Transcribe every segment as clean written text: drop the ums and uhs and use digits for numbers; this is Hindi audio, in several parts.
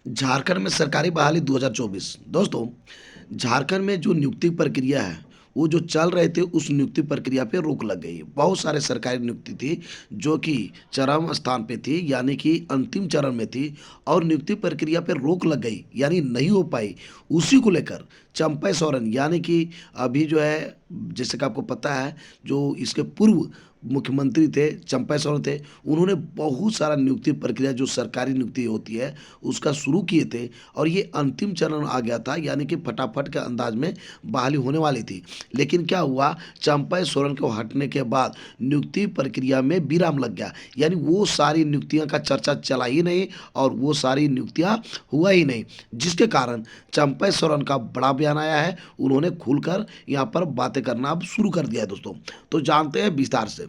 झारखंड में सरकारी बहाली 2024। दोस्तों, झारखंड में जो नियुक्ति प्रक्रिया है, वो जो चल रहे थे उस नियुक्ति प्रक्रिया पे रोक लग गई। बहुत सारे सरकारी नियुक्ति थी जो कि चरम स्थान पे थी, यानी कि अंतिम चरण में थी और नियुक्ति प्रक्रिया पे रोक लग गई, यानी नहीं हो पाई। उसी को लेकर चंपई सोरेन, यानी कि अभी जो है, जैसे कि आपको पता है, जो इसके पूर्व मुख्यमंत्री थे, चंपई सोरेन थे। उन्होंने बहुत सारा नियुक्ति प्रक्रिया जो सरकारी नियुक्ति होती है उसका शुरू किए थे और ये अंतिम चरण आ गया था, यानी कि फटाफट के अंदाज में बहाली होने वाली थी। लेकिन क्या हुआ, चंपई सोरेन को हटने के बाद नियुक्ति प्रक्रिया में विराम लग गया, यानी वो सारी नियुक्तियां का चर्चा चला ही नहीं और वो सारी नियुक्तियां हुआ ही नहीं, जिसके कारण चंपई सोरेन का बड़ा बयान आया है। उन्होंने खुलकर यहाँ पर बातें करना अब शुरू कर दिया है दोस्तों। तो जानते हैं विस्तार से।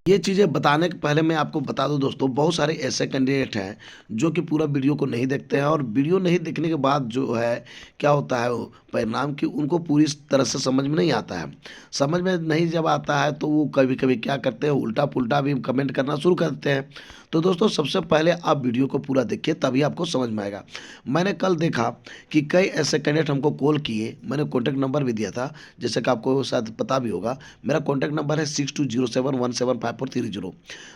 ये चीज़ें बताने के पहले मैं आपको बता दूं दोस्तों, बहुत सारे ऐसे कैंडिडेट हैं जो कि पूरा वीडियो को नहीं देखते हैं और वीडियो नहीं देखने के बाद जो है क्या होता है, वो परिणाम कि उनको पूरी तरह से समझ में नहीं आता है। समझ में नहीं जब आता है तो वो कभी कभी क्या करते हैं, उल्टा पुल्टा भी कमेंट करना शुरू कर देते हैं। तो दोस्तों, सबसे पहले आप वीडियो को पूरा देखिए, तभी आपको समझ में आएगा। मैंने कल देखा कि कई ऐसे कैंडिडेट हमको कॉल किए, मैंने कॉन्टैक्ट नंबर भी दिया था, जैसे कि आपको शायद पता भी होगा। मेरा कॉन्टैक्ट नंबर है 6207175430।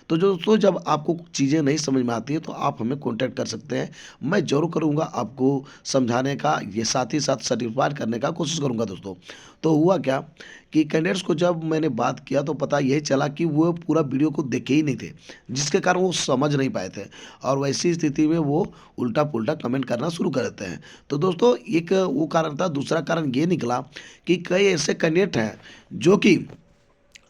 तो दोस्तों, जब आपको चीज़ें नहीं समझ में आती है तो आप हमें कॉन्टैक्ट कर सकते हैं। मैं जरूर करूँगा आपको समझाने का, ये साथ ही साथ सर्टिफाइड करने का कोशिश करूँगा दोस्तों। तो हुआ क्या कि कैंडिडेट्स को जब मैंने बात किया तो पता यही चला कि वो पूरा वीडियो को देखे ही नहीं थे, जिसके कारण वो समझ नहीं पाए थे और वैसी स्थिति में वो उल्टा पुल्टा कमेंट करना शुरू कर देते हैं। तो दोस्तों, एक वो कारण था। दूसरा कारण ये निकला कि कई ऐसे कैंडिडेट हैं जो कि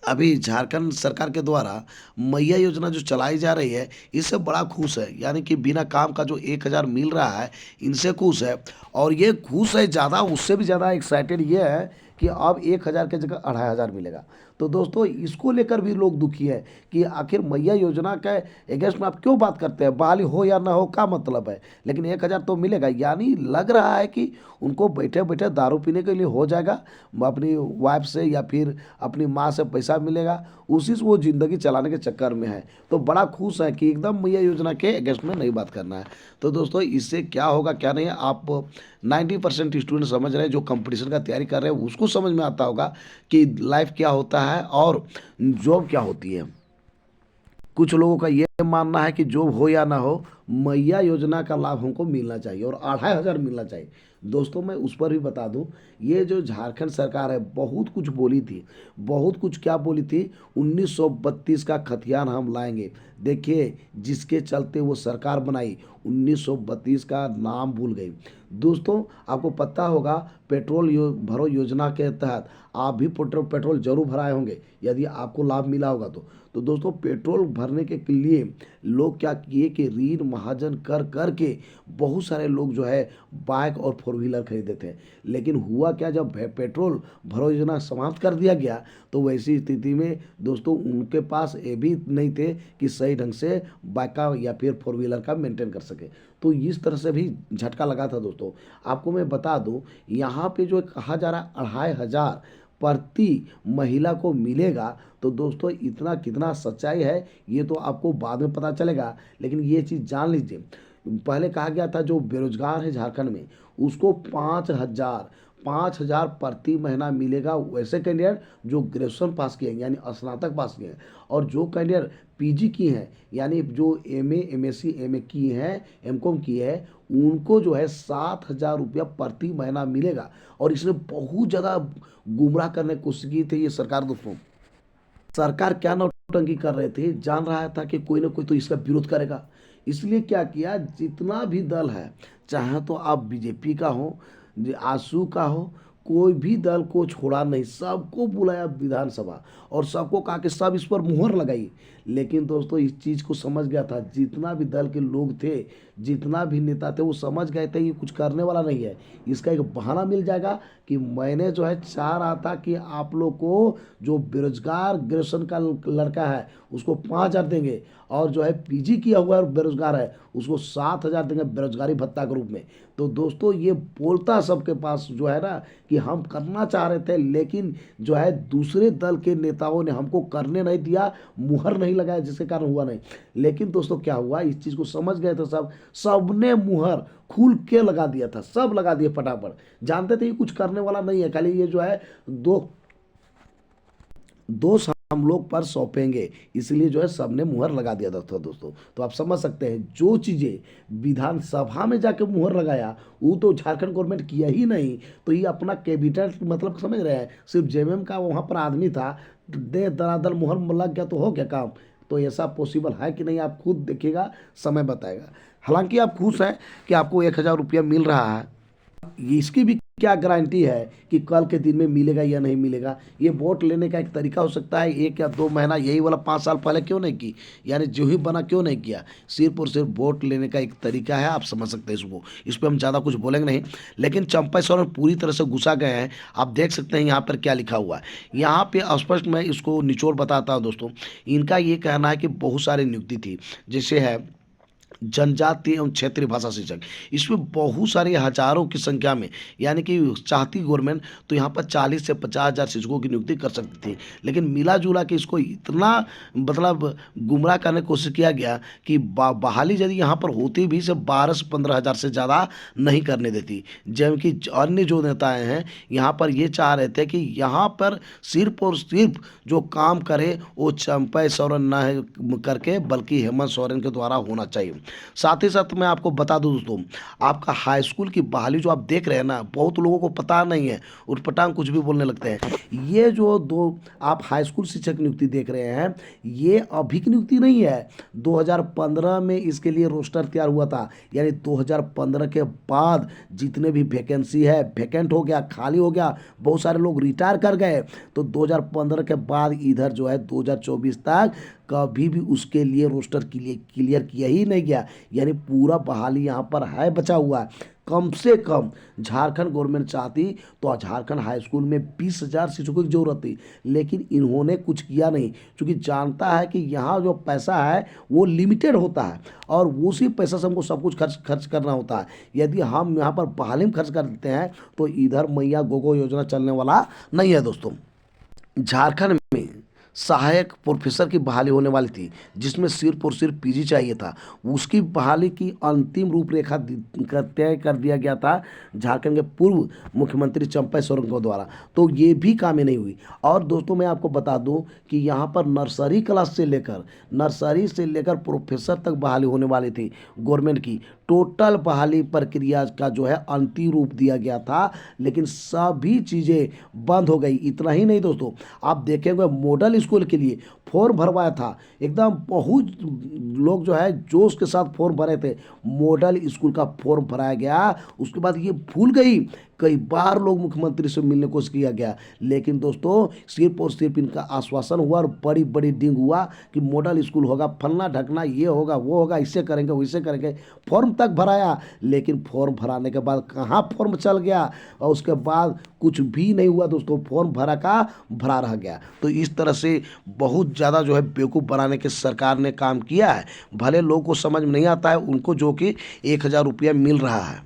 अभी झारखंड सरकार के द्वारा मैया योजना जो चलाई जा रही है, इससे बड़ा खुश है, यानी कि बिना काम का जो 1,000 मिल रहा है, इनसे खुश है। और ये खुश है ज़्यादा, उससे भी ज़्यादा एक्साइटेड ये है कि अब 1,000 की जगह 2,500 मिलेगा। तो दोस्तों, इसको लेकर भी लोग दुखी है कि आखिर मैया योजना के अगेंस्ट में आप क्यों बात करते हैं, बहाली हो या ना हो क्या मतलब है, लेकिन 1,000 तो मिलेगा। यानी लग रहा है कि उनको बैठे बैठे दारू पीने के लिए हो जाएगा, अपनी वाइफ से या फिर अपनी माँ से पैसा मिलेगा, उसी से वो ज़िंदगी चलाने के चक्कर में है। तो बड़ा खुश है कि एकदम मैया योजना के अगेंस्ट में नहीं बात करना है। तो दोस्तों, इससे क्या होगा क्या नहीं है, आप 90% स्टूडेंट समझ रहे हैं, जो कंपटीशन का तैयारी कर रहे हैं उसको समझ में आता होगा कि लाइफ क्या होता है और जॉब क्या होती है। कुछ लोगों का ये मानना है कि जॉब हो या ना हो, मैया योजना का लाभ हमको मिलना चाहिए और 2,500 मिलना चाहिए। दोस्तों, मैं उस पर भी बता दूं, ये जो झारखंड सरकार है बहुत कुछ बोली थी। बहुत कुछ क्या बोली थी, 1932 का खतियान हम लाएंगे। देखिए, जिसके चलते वो सरकार बनाई, 1932 का नाम भूल गई। दोस्तों, आपको पता होगा पेट्रोल भरो योजना के तहत आप भी पेट्रोल जरूर भराए होंगे, यदि आपको लाभ मिला होगा तो दोस्तों, पेट्रोल भरने के लिए लोग क्या किए कि ऋण महाजन कर कर के बहुत सारे लोग जो है बाइक और फोर व्हीलर खरीदे थे। लेकिन हुआ क्या, जब पेट्रोल भरो योजना समाप्त कर दिया गया तो वैसी स्थिति में दोस्तों उनके पास ये भी नहीं थे कि सही ढंग से बाइक का या फिर फोर व्हीलर का मेंटेन कर सके। तो इस तरह से भी झटका लगा था दोस्तों। आपको मैं बता दूं, यहाँ पे जो कहा जा रहा है 2,500 प्रति महिला को मिलेगा, तो दोस्तों इतना कितना सच्चाई है ये तो आपको बाद में पता चलेगा। लेकिन ये चीज़ जान लीजिए, पहले कहा गया था जो बेरोजगार है झारखंड में उसको 5,000 प्रति महीना मिलेगा, वैसे कैंडिडेट जो ग्रेजुएशन पास किए हैं यानी स्नातक पास किए हैं, और जो कैंडिडेट पीजी की हैं यानी जो एमए एमएससी एमए की हैं, एमकॉम की है, उनको जो है 7,000 रुपया प्रति महीना मिलेगा। और इसने बहुत ज़्यादा गुमराह करने की कोशिश की थी ये सरकार दोस्तों। सरकार क्या नौटंकी कर रहे थे, जान रहा था कि कोई ना कोई तो इसका विरोध करेगा। इसलिए क्या किया, जितना भी दल है, चाहे तो आप बीजेपी का हो, आसू का हो, कोई भी दल को छोड़ा नहीं, सबको बुलाया विधानसभा और सबको कहा कि सब इस पर मुहर लगाई। लेकिन दोस्तों, इस चीज़ को समझ गया था, जितना भी दल के लोग थे, जितना भी नेता थे, वो समझ गए थे कि कुछ करने वाला नहीं है। इसका एक बहाना मिल जाएगा कि मैंने जो है चाह रहा था कि आप लोग को जो बेरोजगार ग्रेजुएशन का लड़का है उसको 5,000 देंगे और जो है पीजी किया हुआ है और बेरोजगार है उसको 7,000 देंगे बेरोजगारी भत्ता के रूप में। तो दोस्तों ये बोलता सबके पास जो है ना कि हम करना चाह रहे थे, लेकिन जो है दूसरे दल के नेताओं ने हमको करने नहीं दिया, मुहर नहीं लगाया, जिसके कारण हुआ नहीं। लेकिन दोस्तों क्या हुआ, इस चीज़ को समझ गए थे सब, सबने मुहर खुल के लगा दिया था, सब लगा दिए फटाफट। जानते थे ये कुछ करने वाला नहीं है, खाली ये जो है दो दोष हम लोग पर सौंपेंगे, इसलिए जो है सबने मुहर लगा दिया था दोस्तों। तो आप समझ सकते हैं जो चीज़ें विधानसभा में जाके मुहर लगाया वो तो झारखंड गवर्नमेंट किया ही नहीं। तो ये अपना कैबिनेट मतलब समझ रहे हैं, सिर्फ जेएमएम का वहाँ पर आदमी था, दे दरादर मुहर लग गया तो हो गया काम। तो ऐसा पॉसिबल है कि नहीं, आप खुद देखिएगा, समय बताएगा। हालांकि आप खुश हैं कि आपको 1,000 रुपया मिल रहा है, ये इसकी भी क्या गारंटी है कि कल के दिन में मिलेगा या नहीं मिलेगा। ये वोट लेने का एक तरीका हो सकता है, 1 या 2 महीना यही वाला 5 साल पहले क्यों नहीं की, यानी जो ही बना क्यों नहीं किया। सिर्फ और सिर्फ वोट लेने का एक तरीका है, आप समझ सकते हैं इसको। इस पर हम ज़्यादा कुछ बोलेंगे नहीं, लेकिन चंपा सोरेन पूरी तरह से घुसा गए हैं। आप देख सकते हैं यहाँ पर क्या लिखा हुआ है, यहाँ पे स्पष्ट मैं इसको निचोड़ बताता हूँ दोस्तों। इनका ये कहना है कि बहुत सारी नियुक्ति थी, जैसे है जनजातीय एवं क्षेत्रीय भाषा शिक्षक, इसमें बहुत सारे हजारों की संख्या में, यानी कि चाहती गवर्नमेंट तो यहाँ पर 40 से 50,000 शिक्षकों की नियुक्ति कर सकती थी। लेकिन मिला जुला के इसको इतना मतलब गुमराह करने की कोशिश किया गया कि बहाली यदि यहाँ पर होती भी सिर्फ 12 से 15,000 से ज़्यादा नहीं करने देती। जबकि अन्य जो नेताएं हैं यहाँ पर ये चाह रहे थे कि यहाँ पर सिर्फ और सिर्फ जो काम करे वो चंपा सोरेन न करके बल्कि हेमंत सोरेन के द्वारा होना चाहिए। साथ ही साथ मैं आपको बता दूं दोस्तों, आपका हाई स्कूल की बहाली जो आप देख रहे हैं ना, बहुत लोगों को पता नहीं है, उटपटांग कुछ भी बोलने लगते हैं। ये जो दो आप हाई स्कूल शिक्षक नियुक्ति देख रहे हैं, ये अभी की नियुक्ति नहीं है, 2015 में इसके लिए रोस्टर तैयार हुआ था। यानी 2015 के बाद जितने भी वैकेंसी है, वैकेंट हो गया, खाली हो गया, बहुत सारे लोग रिटायर कर गए, तो 2015 के बाद इधर जो है 2024 तक कभी भी उसके लिए रोस्टर क्लियर किया ही नहीं गया। यानी पूरा बहाली यहाँ पर है बचा हुआ है। कम से कम झारखंड गवर्नमेंट चाहती तो झारखंड हाई स्कूल में 20,000 शिक्षकों की जरूरत थी, लेकिन इन्होंने कुछ किया नहीं, क्योंकि जानता है कि यहाँ जो पैसा है वो लिमिटेड होता है और उसी पैसा से हमको सब कुछ खर्च करना होता है। यदि हम यहाँ पर बहाली में खर्च कर देते हैं तो इधर मैया गोगो योजना चलने वाला नहीं है दोस्तों। झारखंड में सहायक प्रोफेसर की बहाली होने वाली थी, जिसमें सिर्फ और सिर्फ पीजी चाहिए था। उसकी बहाली की अंतिम रूपरेखा तय कर दिया गया था झारखंड के पूर्व मुख्यमंत्री चंपा सोरेन के द्वारा, तो ये भी कामें नहीं हुई। और दोस्तों मैं आपको बता दूं कि यहाँ पर नर्सरी से लेकर प्रोफेसर तक बहाली होने वाली थी गवर्नमेंट की। टोटल बहाली प्रक्रिया का जो है अंतिम रूप दिया गया था, लेकिन सभी चीज़ें बंद हो गई। इतना ही नहीं दोस्तों, आप देखेंगे मॉडल स्कूल के लिए फॉर्म भरवाया था, एकदम बहुत लोग जो है जोश के साथ फॉर्म भरे थे, मॉडल स्कूल का फॉर्म भराया गया। उसके बाद ये भूल गई, कई बार लोग मुख्यमंत्री से मिलने की कोशिश किया गया, लेकिन दोस्तों सिर्फ और सिर्फ इनका आश्वासन हुआ और बड़ी बड़ी डिंग हुआ कि मॉडल स्कूल होगा, फलना ढकना, ये होगा वो होगा, इससे करेंगे वैसे करेंगे। फॉर्म तक भराया, लेकिन फॉर्म भराने के बाद कहाँ फॉर्म चल गया और उसके बाद कुछ भी नहीं हुआ दोस्तों, फॉर्म भरा का भरा रह गया। तो इस तरह से बहुत ज़्यादा जो है बेवकूफ़ बनाने के सरकार ने काम किया है। भले लोगों को समझ में नहीं आता है उनको, जो कि 1,000 रुपया मिल रहा है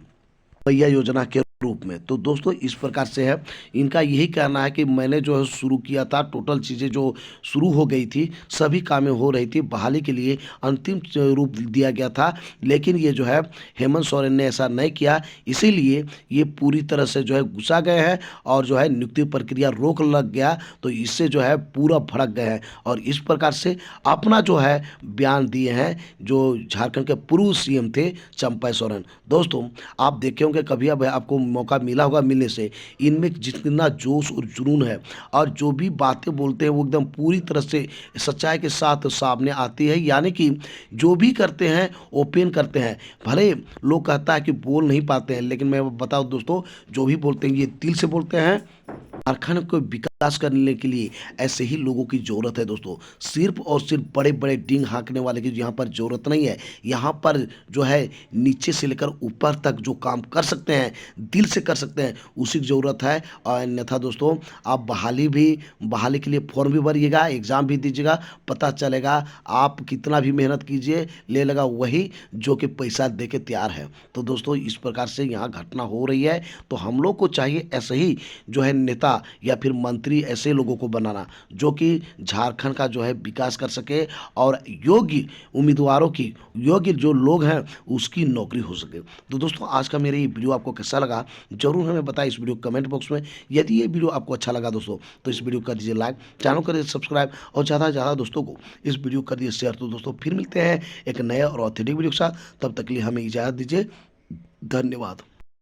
भैया योजना के रूप में। तो दोस्तों इस प्रकार से है, इनका यही कहना है कि मैंने जो है शुरू किया था, टोटल चीज़ें जो शुरू हो गई थी, सभी कामें हो रही थी, बहाली के लिए अंतिम रूप दिया गया था, लेकिन ये जो है हेमंत सोरेन ने ऐसा नहीं किया, इसीलिए ये पूरी तरह से जो है घुसा गए हैं और जो है नियुक्ति प्रक्रिया रोक लग गया। तो इससे जो है पूरा भड़क गए हैं और इस प्रकार से अपना जो है बयान दिए हैं जो झारखंड के पूर्व सीएम थे चंपा सोरेन। दोस्तों आप देखे होंगे, कभी अब आपको मौका मिला होगा मिलने से, इनमें जितना जोश और जुनून है और जो भी बातें बोलते हैं वो एकदम पूरी तरह से सच्चाई के साथ सामने आती है। यानी कि जो भी करते हैं ओपन करते हैं। भले लोग कहता है कि बोल नहीं पाते हैं, लेकिन मैं बताऊं दोस्तों, जो भी बोलते हैं ये दिल से बोलते हैं कारखाने को विकास करने के लिए ऐसे ही लोगों की ज़रूरत है दोस्तों। सिर्फ़ और सिर्फ़ बड़े-बड़े डींग हाँकने वाले की यहाँ पर ज़रूरत नहीं है। यहाँ पर जो है नीचे से लेकर ऊपर तक जो काम कर सकते हैं, दिल से कर सकते हैं, उसी की ज़रूरत है। और अन्यथा दोस्तों आप बहाली के लिए फ़ॉर्म भी भरिएगा, एग्ज़ाम भी दीजिएगा, पता चलेगा आप कितना भी मेहनत कीजिए, ले लेगा वही जो कि पैसा दे के तैयार है। तो दोस्तों इस प्रकार से यहाँ घटना हो रही है, तो हम लोग को चाहिए ऐसे ही जो है नेता या फिर मंत्री ऐसे लोगों को बनाना जो कि झारखंड का जो है विकास कर सके और योग्य उम्मीदवारों की योग्य जो लोग हैं उसकी नौकरी हो सके। तो दोस्तों आज का मेरा ये वीडियो आपको कैसा लगा ज़रूर हमें बताएं इस वीडियो कमेंट बॉक्स में। यदि ये वीडियो आपको अच्छा लगा दोस्तों तो इस वीडियो को कर दीजिए लाइक, चैनल कर दीजिए सब्सक्राइब और ज़्यादा से ज़्यादा दोस्तों को इस वीडियो को कर दीजिए शेयर। तो दोस्तों फिर मिलते हैं एक नया और ऑथेंटिक वीडियो के साथ, तब तक के लिए हमें इजाज़त दीजिए। धन्यवाद।